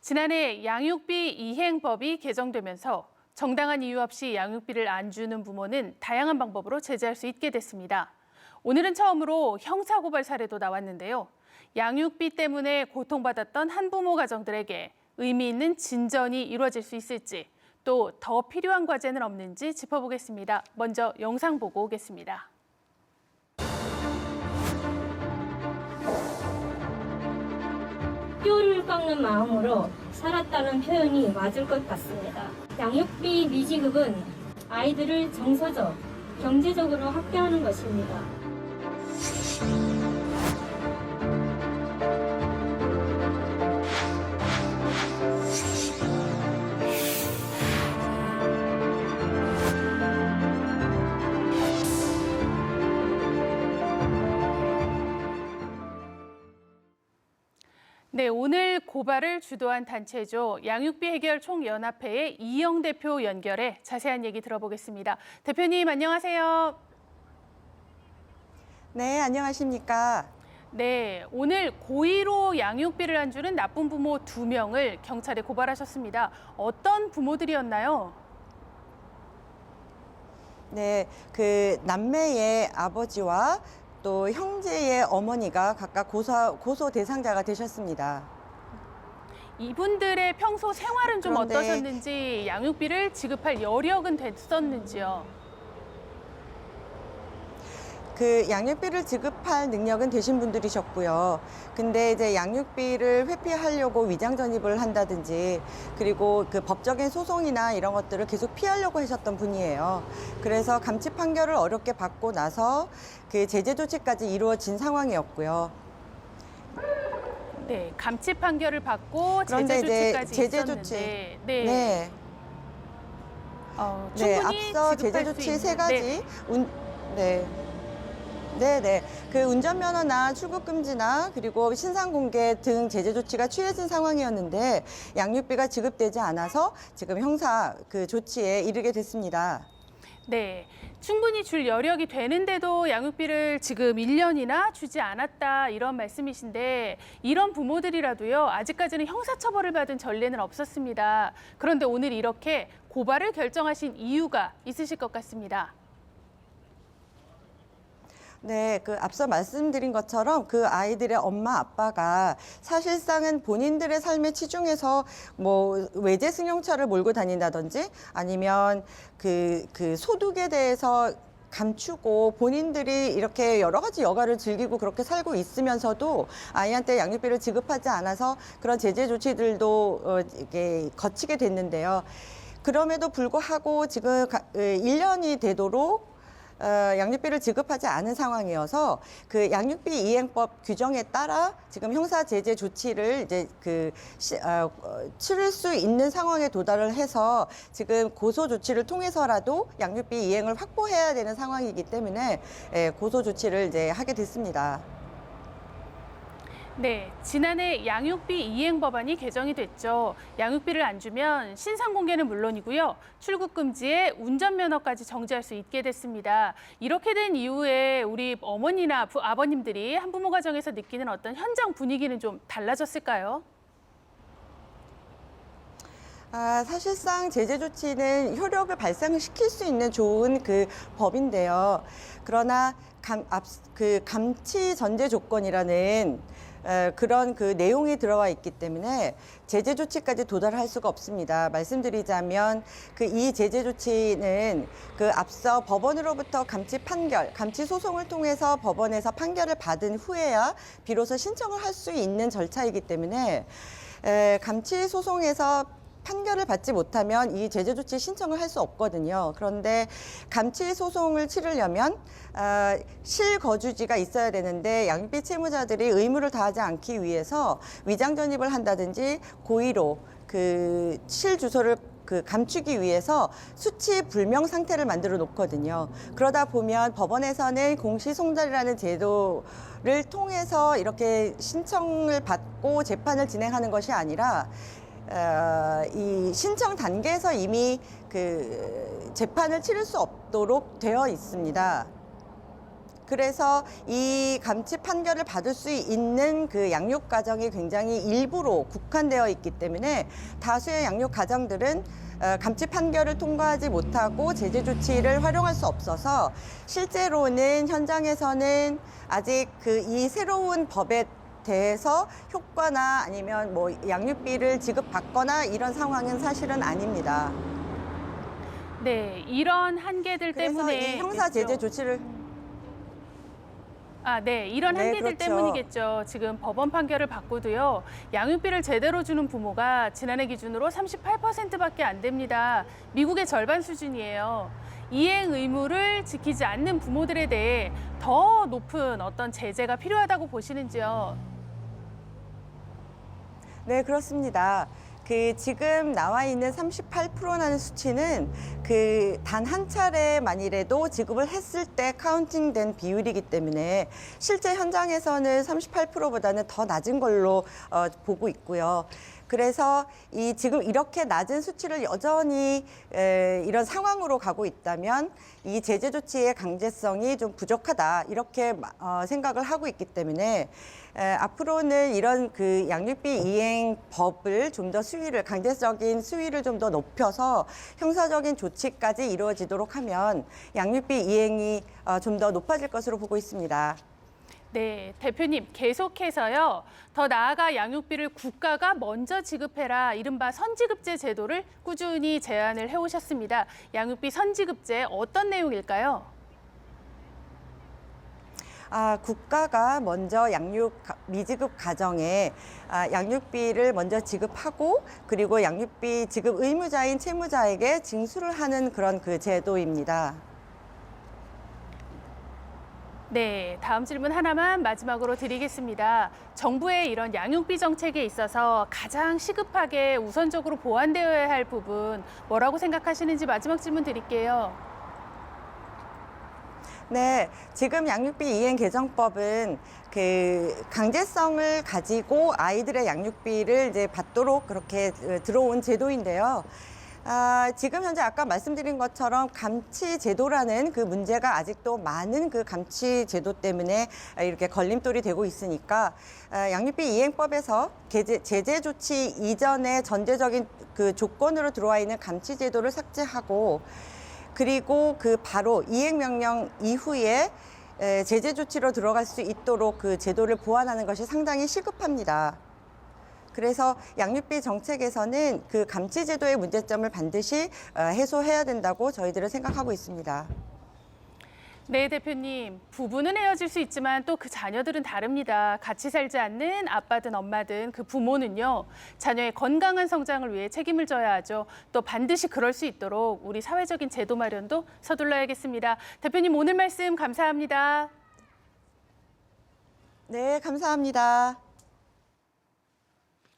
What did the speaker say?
지난해 양육비 이행법이 개정되면서 정당한 이유 없이 양육비를 안 주는 부모는 다양한 방법으로 제재할 수 있게 됐습니다. 오늘은 처음으로 형사고발 사례도 나왔는데요. 양육비 때문에 고통받았던 한부모 가정들에게 의미 있는 진전이 이루어질 수 있을지, 또 더 필요한 과제는 없는지 짚어보겠습니다. 먼저 영상 보고 오겠습니다. 뼈를 깎는 마음으로 살았다는 표현이 맞을 것 같습니다. 양육비 미지급은 아이들을 정서적, 경제적으로 학대하는 것입니다. 네, 오늘 고발을 주도한 단체죠. 양육비 해결 총연합회의 이영 대표 연결해 자세한 얘기 들어보겠습니다. 대표님 안녕하세요. 네, 안녕하십니까. 네, 오늘 고의로 양육비를 안 주는 나쁜 부모 2명을 경찰에 고발하셨습니다. 어떤 부모들이었나요? 네, 그 남매의 아버지와 또 형제의 어머니가 각각 고소 대상자가 되셨습니다. 이분들의 평소 생활은 좀 그런데 어떠셨는지, 양육비를 지급할 여력은 됐었는지요? 그 양육비를 지급할 능력은 되신 분들이셨고요. 근데 이제 양육비를 회피하려고 위장 전입을 한다든지, 그리고 그 법적인 소송이나 이런 것들을 계속 피하려고 하셨던 분이에요. 그래서 감치 판결을 어렵게 받고 나서 그 제재 조치까지 이루어진 상황이었고요. 네, 감치 판결을 받고 그런데 제재 이제 조치까지 제재 있었는데, 조치, 네, 네, 네, 충분히 앞서 지급할 제재 수 조치 있는, 세 가지, 네. 네네. 그 운전면허나 출국금지나 그리고 신상공개 등 제재 조치가 취해진 상황이었는데 양육비가 지급되지 않아서 지금 형사 그 조치에 이르게 됐습니다. 네, 충분히 줄 여력이 되는데도 양육비를 지금 1년이나 주지 않았다 이런 말씀이신데, 이런 부모들이라도요 아직까지는 형사처벌을 받은 전례는 없었습니다. 그런데 오늘 이렇게 고발을 결정하신 이유가 있으실 것 같습니다. 네, 그 앞서 말씀드린 것처럼 그 아이들의 엄마 아빠가 사실상은 본인들의 삶에 치중해서 뭐 외제 승용차를 몰고 다닌다든지 아니면 그 소득에 대해서 감추고 본인들이 이렇게 여러 가지 여가를 즐기고 그렇게 살고 있으면서도 아이한테 양육비를 지급하지 않아서 그런 제재 조치들도 이게 거치게 됐는데요. 그럼에도 불구하고 지금 1년이 되도록 양육비를 지급하지 않은 상황이어서 그 양육비 이행법 규정에 따라 지금 형사 제재 조치를 이제 치를 수 있는 상황에 도달을 해서 지금 고소 조치를 통해서라도 양육비 이행을 확보해야 되는 상황이기 때문에 고소 조치를 이제 하게 됐습니다. 네, 지난해 양육비 이행 법안이 개정이 됐죠. 양육비를 안 주면 신상 공개는 물론이고요, 출국 금지에 운전면허까지 정지할 수 있게 됐습니다. 이렇게 된 이후에 우리 어머니나 아버님들이 한부모 가정에서 느끼는 어떤 현장 분위기는 좀 달라졌을까요? 사실상 제재 조치는 효력을 발생시킬 수 있는 좋은 그 법인데요. 그러나 감치 전제 조건이라는 그런 그 내용이 들어가 있기 때문에 제재 조치까지 도달할 수가 없습니다. 말씀드리자면 이 제재 조치는 그 앞서 법원으로부터 감치 판결, 감치 소송을 통해서 법원에서 판결을 받은 후에야 비로소 신청을 할 수 있는 절차이기 때문에 감치 소송에서 판결을 받지 못하면 이 제재 조치 신청을 할 수 없거든요. 그런데 감치 소송을 치르려면 실거주지가 있어야 되는데 양육비 채무자들이 의무를 다하지 않기 위해서 위장 전입을 한다든지 고의로 그 실주소를 감추기 위해서 수치 불명 상태를 만들어 놓거든요. 그러다 보면 법원에서는 공시송달이라는 제도를 통해서 이렇게 신청을 받고 재판을 진행하는 것이 아니라 이 신청 단계에서 이미 그 재판을 치를 수 없도록 되어 있습니다. 그래서 이 감치 판결을 받을 수 있는 그 양육 가정이 굉장히 일부로 국한되어 있기 때문에 다수의 양육 가정들은 감치 판결을 통과하지 못하고 제재 조치를 활용할 수 없어서 실제로는 현장에서는 아직 이 새로운 법에 대해서 효과나 아니면 뭐 양육비를 지급받거나 이런 상황은 사실은 아닙니다. 네, 이런 한계들 그래서 때문에 이 형사 제재 겠죠. 조치를 네, 이런 네, 한계들 그렇죠. 때문이겠죠. 지금 법원 판결을 받고도요. 양육비를 제대로 주는 부모가 지난해 기준으로 38%밖에 안 됩니다. 미국의 절반 수준이에요. 이행 의무를 지키지 않는 부모들에 대해 더 높은 어떤 제재가 필요하다고 보시는지요? 네, 그렇습니다. 지금 나와 있는 38%라는 수치는 단 한 차례만이라도 지급을 했을 때 카운팅된 비율이기 때문에 실제 현장에서는 38%보다는 더 낮은 걸로 보고 있고요. 그래서 지금 이렇게 낮은 수치를 여전히 이런 상황으로 가고 있다면 이 제재 조치의 강제성이 좀 부족하다 이렇게 생각을 하고 있기 때문에 앞으로는 이런 양육비 이행 법을 좀 더 강제적인 수위를 좀 더 높여서 형사적인 조치까지 이루어지도록 하면 양육비 이행이 좀 더 높아질 것으로 보고 있습니다. 네, 대표님 계속해서요. 더 나아가 양육비를 국가가 먼저 지급해라 이른바 선지급제 제도를 꾸준히 제안을 해오셨습니다. 양육비 선지급제 어떤 내용일까요? 국가가 먼저 미지급 가정에 양육비를 먼저 지급하고 그리고 양육비 지급 의무자인 채무자에게 징수를 하는 그런 제도입니다. 네, 다음 질문 하나만 마지막으로 드리겠습니다. 정부의 이런 양육비 정책에 있어서 가장 시급하게 우선적으로 보완되어야 할 부분 뭐라고 생각하시는지 마지막 질문 드릴게요. 네, 지금 양육비 이행 개정법은 강제성을 가지고 아이들의 양육비를 이제 받도록 그렇게 들어온 제도인데요. 지금 현재 아까 말씀드린 것처럼 감치 제도라는 문제가 아직도 많은 감치 제도 때문에 이렇게 걸림돌이 되고 있으니까 양육비 이행법에서 제재 조치 이전에 전제적인 조건으로 들어와 있는 감치 제도를 삭제하고 그리고 바로 이행명령 이후에 제재 조치로 들어갈 수 있도록 제도를 보완하는 것이 상당히 시급합니다. 그래서 양육비 정책에서는 감치 제도의 문제점을 반드시 해소해야 된다고 저희들은 생각하고 있습니다. 네, 대표님. 부부는 헤어질 수 있지만 또 그 자녀들은 다릅니다. 같이 살지 않는 아빠든 엄마든 그 부모는요. 자녀의 건강한 성장을 위해 책임을 져야 하죠. 또 반드시 그럴 수 있도록 우리 사회적인 제도 마련도 서둘러야겠습니다. 대표님 오늘 말씀 감사합니다. 네, 감사합니다.